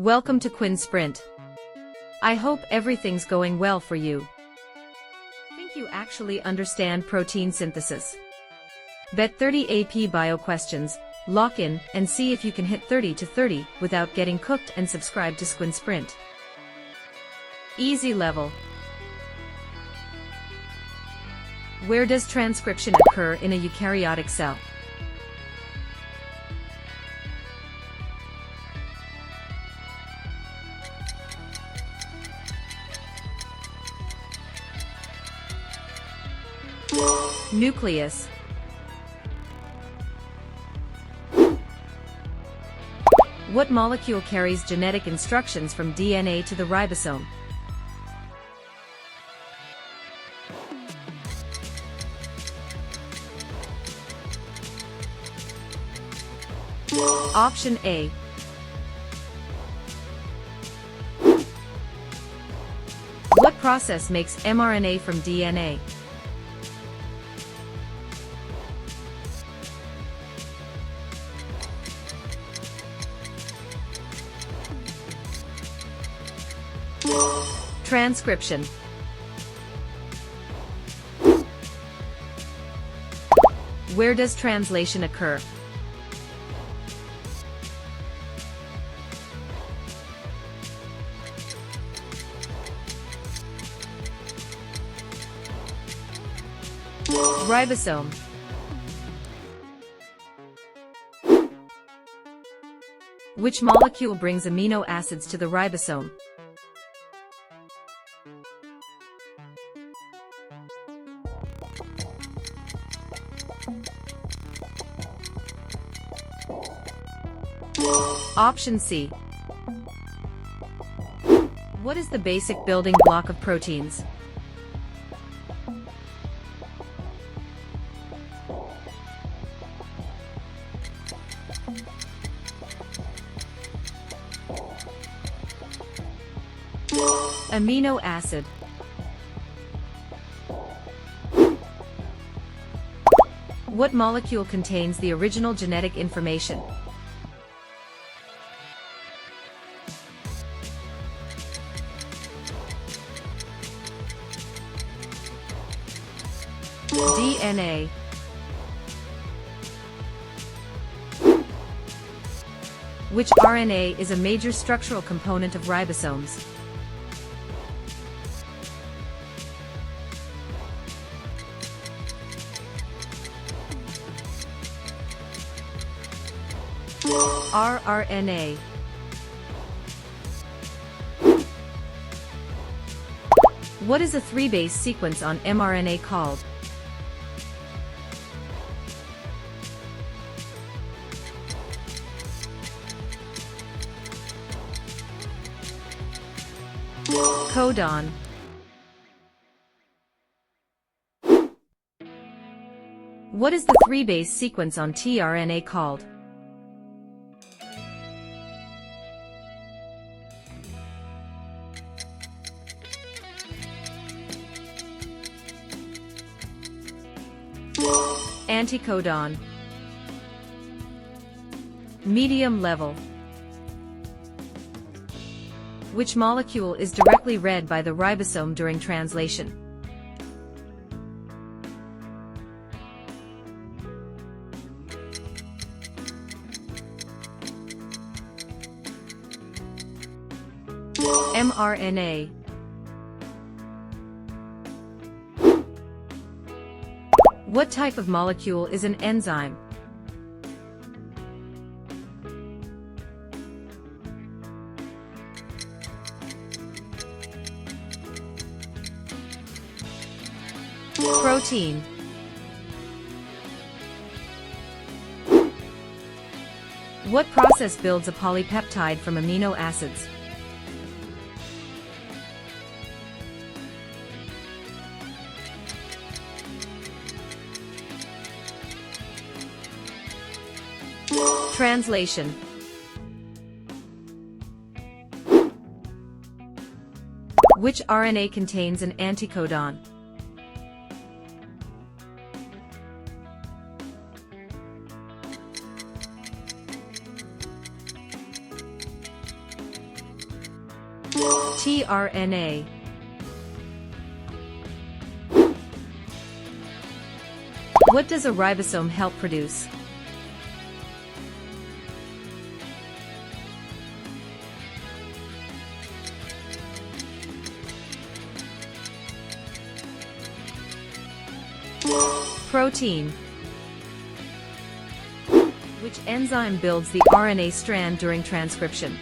Welcome to Quinn Sprint. I hope everything's going well for you. Think you actually understand protein synthesis? Bet 30 AP Bio questions, lock in, and see if you can hit 30 to 30 without getting cooked, and subscribe to Quinn Sprint. Easy level. Where does transcription occur in a eukaryotic cell? Nucleus. What molecule carries genetic instructions from DNA to the ribosome? Option A. What process makes mRNA from DNA? Transcription. Where does translation occur? Ribosome. Which molecule brings amino acids to the ribosome? Option C. What is the basic building block of proteins? Amino acid. What molecule contains the original genetic information? DNA. Which RNA is a major structural component of ribosomes? rRNA. What is a 3-base sequence on mRNA called? Codon. What is the 3-base sequence on tRNA called? Anticodon. Medium level. Which molecule is directly read by the ribosome during translation? mRNA. What type of molecule is an enzyme? Protein. What process builds a polypeptide from amino acids? Translation. Which RNA contains an anticodon? tRNA. What does a ribosome help produce? Protein. Which enzyme builds the RNA strand during transcription?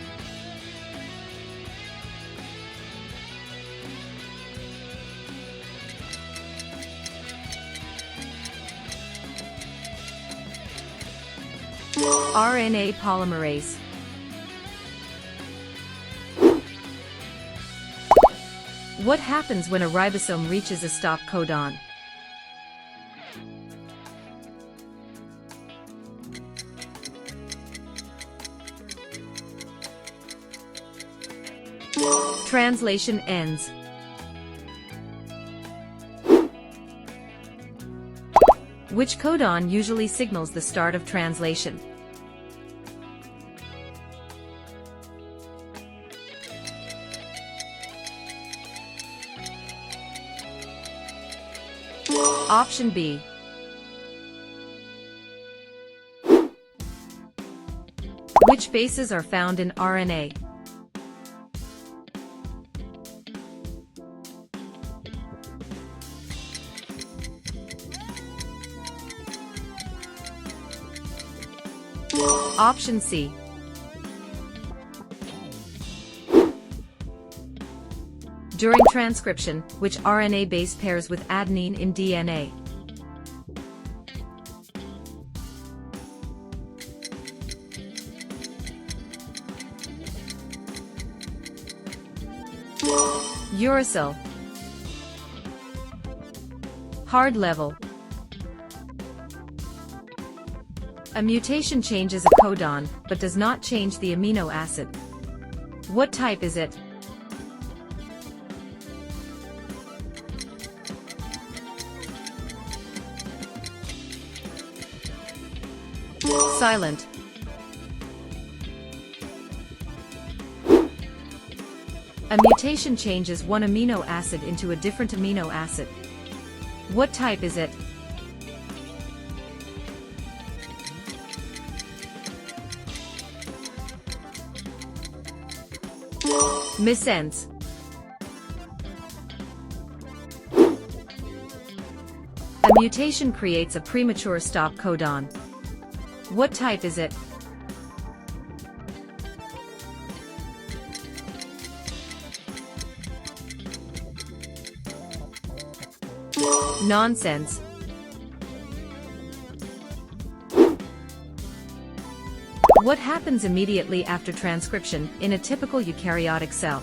RNA polymerase. What happens when a ribosome reaches a stop codon? Translation ends. Which codon usually signals the start of translation? Option B. Which bases are found in RNA? Option C. During transcription, which RNA base pairs with adenine in DNA? Uracil. Hard level. A mutation changes a codon, but does not change the amino acid. What type is it? Silent. A mutation changes one amino acid into a different amino acid. What type is it? Missense. A mutation creates a premature stop codon. What type is it? Nonsense. What happens immediately after transcription in a typical eukaryotic cell?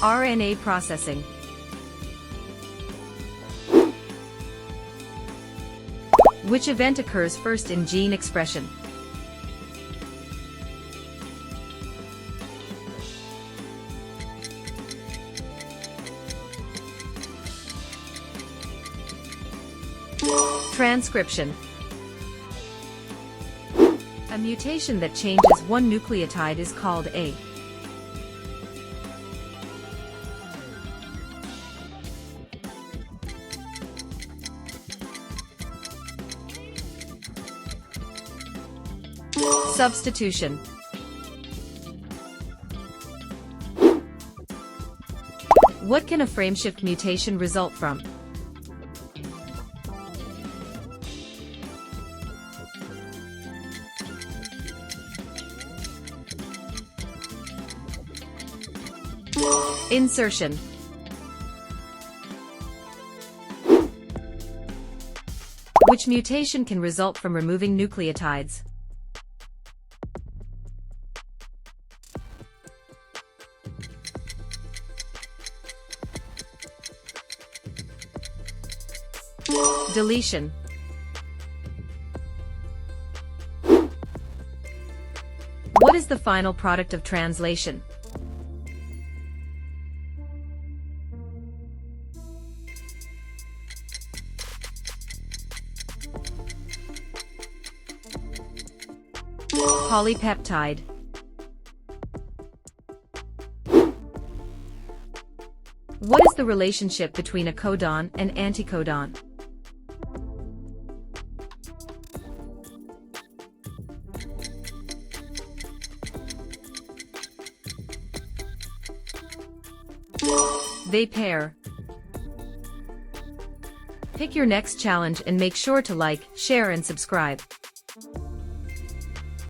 RNA processing. Which event occurs first in gene expression? Transcription. A mutation that changes one nucleotide is called a substitution. What can a frameshift mutation result from? Insertion. Which mutation can result from removing nucleotides? Deletion. What is the final product of translation? Polypeptide. What is the relationship between a codon and anticodon? They pair. Pick your next challenge and make sure to like, share and subscribe.